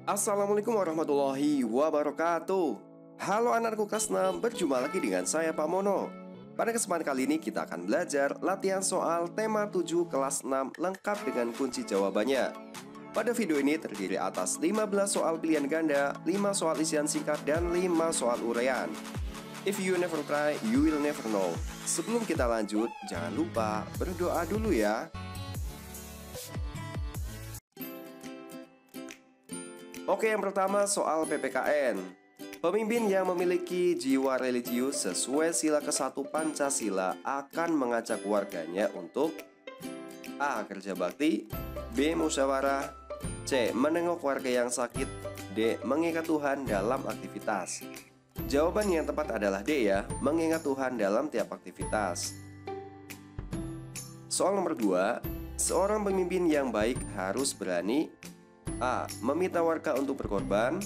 Assalamualaikum warahmatullahi wabarakatuh. Halo anakku kelas 6, berjumpa lagi dengan saya Pak Mono. Pada kesempatan kali ini kita akan belajar latihan soal tema 7 kelas 6 lengkap dengan kunci jawabannya. Pada video ini terdiri atas 15 soal pilihan ganda, 5 soal isian singkat, dan 5 soal uraian. If you never try, you will never know. Sebelum kita lanjut, jangan lupa berdoa dulu ya. Oke, yang pertama soal PPKN. Pemimpin yang memiliki jiwa religius sesuai sila ke-1 Pancasila akan mengajak warganya untuk A. Kerja bakti, B. Musyawarah, C. Menengok warga yang sakit, D. Mengingat Tuhan dalam aktivitas. Jawaban yang tepat adalah D ya, mengingat Tuhan dalam tiap aktivitas. Soal nomor 2, seorang pemimpin yang baik harus berani A. Meminta warga untuk berkorban,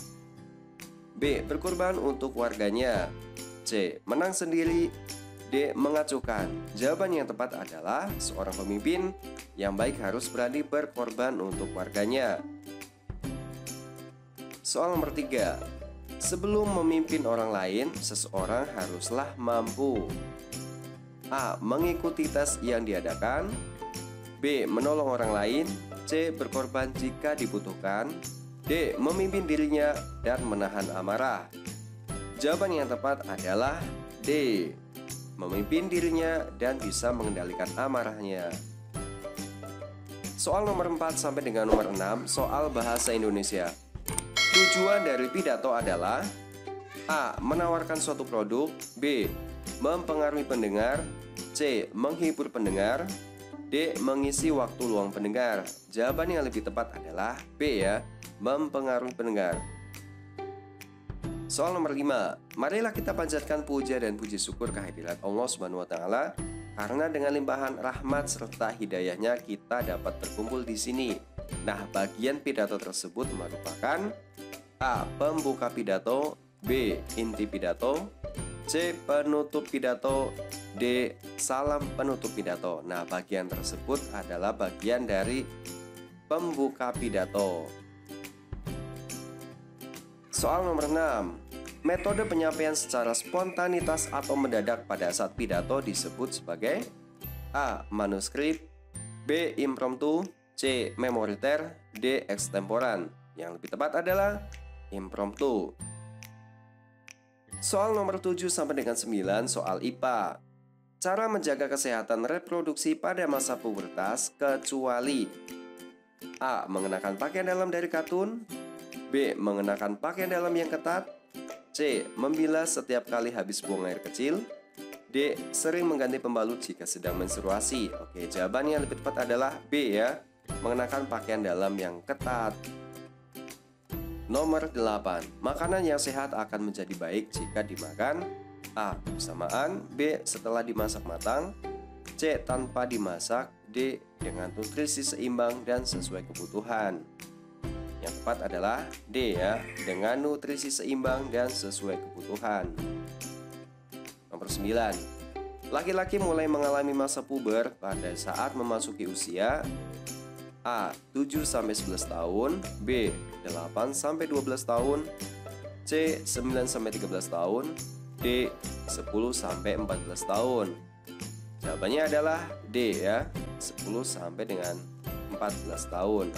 B. Berkorban untuk warganya, C. Menang sendiri, D. Mengacuhkan. Jawaban yang tepat adalah seorang pemimpin yang baik harus berani berkorban untuk warganya. Soal nomor 3, sebelum memimpin orang lain, seseorang haruslah mampu A. Mengikuti tes yang diadakan, B. Menolong orang lain, C. Berkorban jika dibutuhkan, D. Memimpin dirinya dan menahan amarah. Jawaban yang tepat adalah D. Memimpin dirinya dan bisa mengendalikan amarahnya. Soal nomor 4 sampai dengan nomor 6, soal bahasa Indonesia. Tujuan dari pidato adalah A. Menawarkan suatu produk, B. Mempengaruhi pendengar, C. Menghibur pendengar, D. Mengisi waktu luang pendengar. Jawaban yang lebih tepat adalah B ya, mempengaruhi pendengar. Soal nomor 5, marilah kita panjatkan puja dan puji syukur kehadirat Allah Subhanahu wa Ta'ala, karena dengan limpahan rahmat serta hidayahnya kita dapat berkumpul di sini. Nah, bagian pidato tersebut merupakan A. Pembuka pidato, B. Inti pidato, C. Penutup pidato, D. Salam penutup pidato. Nah, bagian tersebut adalah bagian dari pembuka pidato. Soal nomor 6, metode penyampaian secara spontanitas atau mendadak pada saat pidato disebut sebagai A. Manuskrip, B. Impromptu, C. Memoriter, D. Extemporan. Yang lebih tepat adalah impromptu. Soal nomor 7 sampai dengan 9, soal IPA. Cara menjaga kesehatan reproduksi pada masa pubertas kecuali A. Mengenakan pakaian dalam dari katun, B. Mengenakan pakaian dalam yang ketat, C. Membilas setiap kali habis buang air kecil, D. Sering mengganti pembalut jika sedang menstruasi. Oke, jawaban yang lebih tepat adalah B ya, mengenakan pakaian dalam yang ketat. Nomor 8, makanan yang sehat akan menjadi baik jika dimakan A. Bersamaan, B. Setelah dimasak matang, C. Tanpa dimasak, D. Dengan nutrisi seimbang dan sesuai kebutuhan. Yang tepat adalah D ya, dengan nutrisi seimbang dan sesuai kebutuhan. Nomor 9, laki-laki mulai mengalami masa puber pada saat memasuki usia A. 7-11 tahun, B. 8-12 tahun, C. 9-13 tahun, D. 10-14 tahun. Jawabannya adalah D ya, 10 sampai dengan 14 tahun.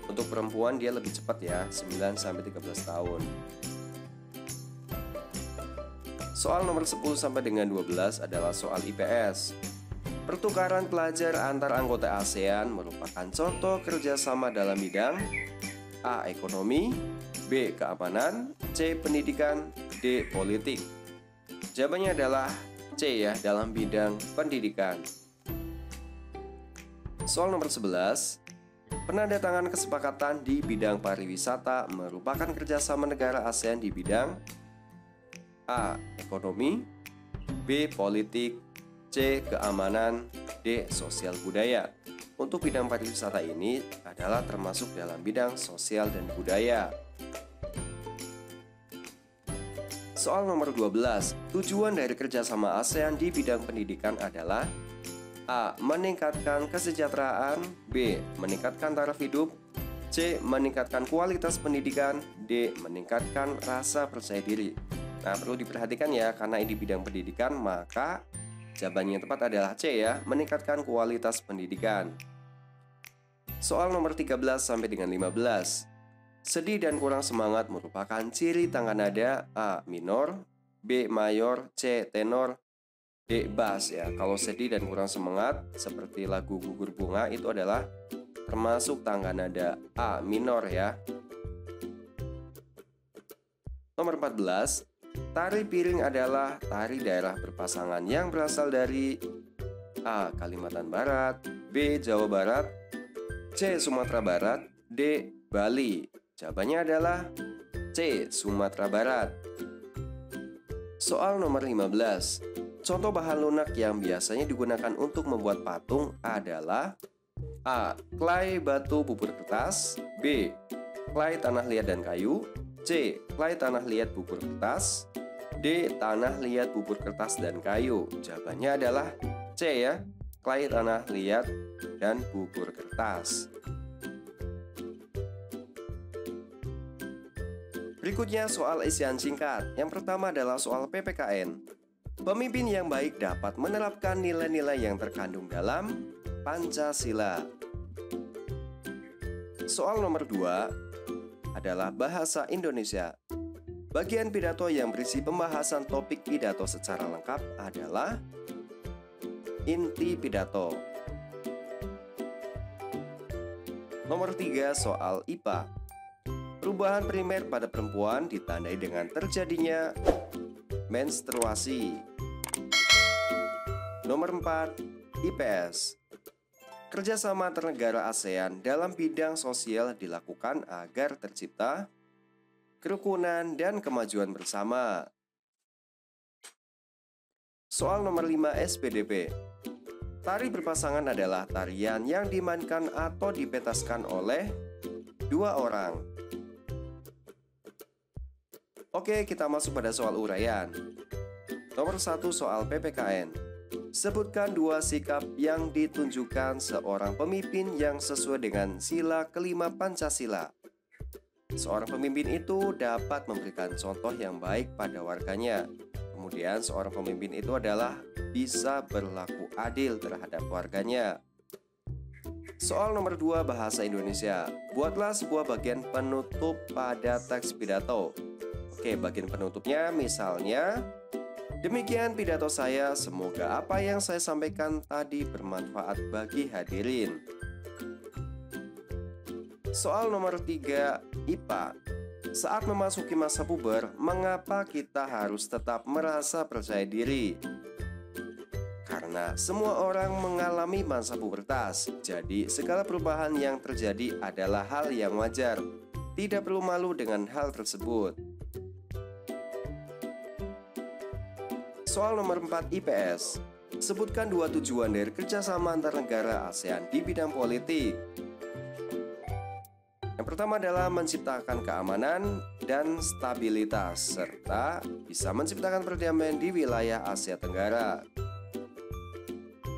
Untuk perempuan dia lebih cepat ya, 9-13 tahun. Soal nomor 10 sampai dengan 12 adalah soal IPS. Pertukaran pelajar antar anggota ASEAN merupakan contoh kerjasama dalam bidang A. Ekonomi, B. Keamanan, C. Pendidikan, D. Politik. Jawabannya adalah C ya, dalam bidang pendidikan. Soal nomor 11, penandatangan kesepakatan di bidang pariwisata merupakan kerjasama negara ASEAN di bidang A. Ekonomi, B. Politik, C. Keamanan, D. Sosial budaya. Untuk bidang pariwisata ini adalah termasuk dalam bidang sosial dan budaya. Soal nomor 12, tujuan dari kerjasama ASEAN di bidang pendidikan adalah A. Meningkatkan kesejahteraan, B. Meningkatkan taraf hidup, C. Meningkatkan kualitas pendidikan. D. Meningkatkan rasa percaya diri. Nah, perlu diperhatikan ya, karena ini bidang pendidikan, maka jawaban yang tepat adalah C ya, meningkatkan kualitas pendidikan. Soal nomor 13 sampai dengan 15. Sedih dan kurang semangat merupakan ciri tangga nada A. minor, B. mayor, C. tenor, D. bass ya. Kalau sedih dan kurang semangat seperti lagu Gugur Bunga itu adalah termasuk tangga nada A. minor ya. Nomor 14. Tari piring adalah tari daerah berpasangan yang berasal dari A. Kalimantan Barat, B. Jawa Barat, C. Sumatera Barat, D. Bali. Jawabannya adalah C. Sumatera Barat. Soal nomor 15. Contoh bahan lunak yang biasanya digunakan untuk membuat patung adalah A. Klay, batu, bubur kertas, B. Klay, tanah liat dan kayu, C. Klay, tanah liat, bubur kertas, D. Tanah liat, bubur kertas dan kayu. Jawabannya adalah C ya, klay, tanah liat dan bubur kertas. Berikutnya soal isian singkat. Yang pertama adalah soal PPKN. Pemimpin yang baik dapat menerapkan nilai-nilai yang terkandung dalam Pancasila. Soal nomor 2 adalah bahasa Indonesia. Bagian pidato yang berisi pembahasan topik pidato secara lengkap adalah inti pidato. Nomor 3 soal IPA. Perubahan primer pada perempuan ditandai dengan terjadinya menstruasi. Nomor 4 IPS. Kerjasama antar negara ASEAN dalam bidang sosial dilakukan agar tercipta kerukunan dan kemajuan bersama. Soal nomor 5 SPDP. Tari berpasangan adalah tarian yang dimainkan atau dipentaskan oleh dua orang. Oke, kita masuk pada soal uraian. Nomor 1 soal PPKN. Sebutkan 2 sikap yang ditunjukkan seorang pemimpin yang sesuai dengan sila kelima Pancasila. Seorang pemimpin itu dapat memberikan contoh yang baik pada warganya. Kemudian seorang pemimpin itu adalah bisa berlaku adil terhadap warganya. Soal nomor 2 bahasa Indonesia. Buatlah sebuah bagian penutup pada teks pidato. Oke, bagian penutupnya misalnya, demikian pidato saya, semoga apa yang saya sampaikan tadi bermanfaat bagi hadirin. Soal nomor 3 IPA. Saat memasuki masa puber, mengapa kita harus tetap merasa percaya diri? Karena semua orang mengalami masa pubertas, jadi segala perubahan yang terjadi adalah hal yang wajar. Tidak perlu malu dengan hal tersebut. Soal nomor 4 IPS. Sebutkan 2 tujuan dari kerjasama antar negara ASEAN di bidang politik. Yang pertama adalah menciptakan keamanan dan stabilitas, serta bisa menciptakan perdamaian di wilayah Asia Tenggara.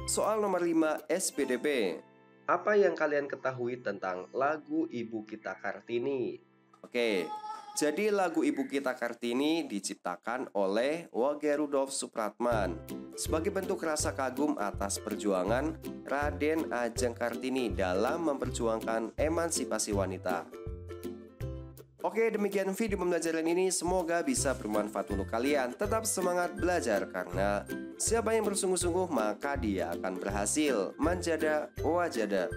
Soal nomor 5 SPDP. Apa yang kalian ketahui tentang lagu Ibu Kita Kartini? Oke, jadi lagu Ibu Kita Kartini diciptakan oleh Wage Rudolf Supratman sebagai bentuk rasa kagum atas perjuangan Raden Ajeng Kartini dalam memperjuangkan emansipasi wanita. Oke, demikian video pembelajaran ini. Semoga bisa bermanfaat untuk kalian. Tetap semangat belajar karena siapa yang bersungguh-sungguh maka dia akan berhasil. Manjada wajada.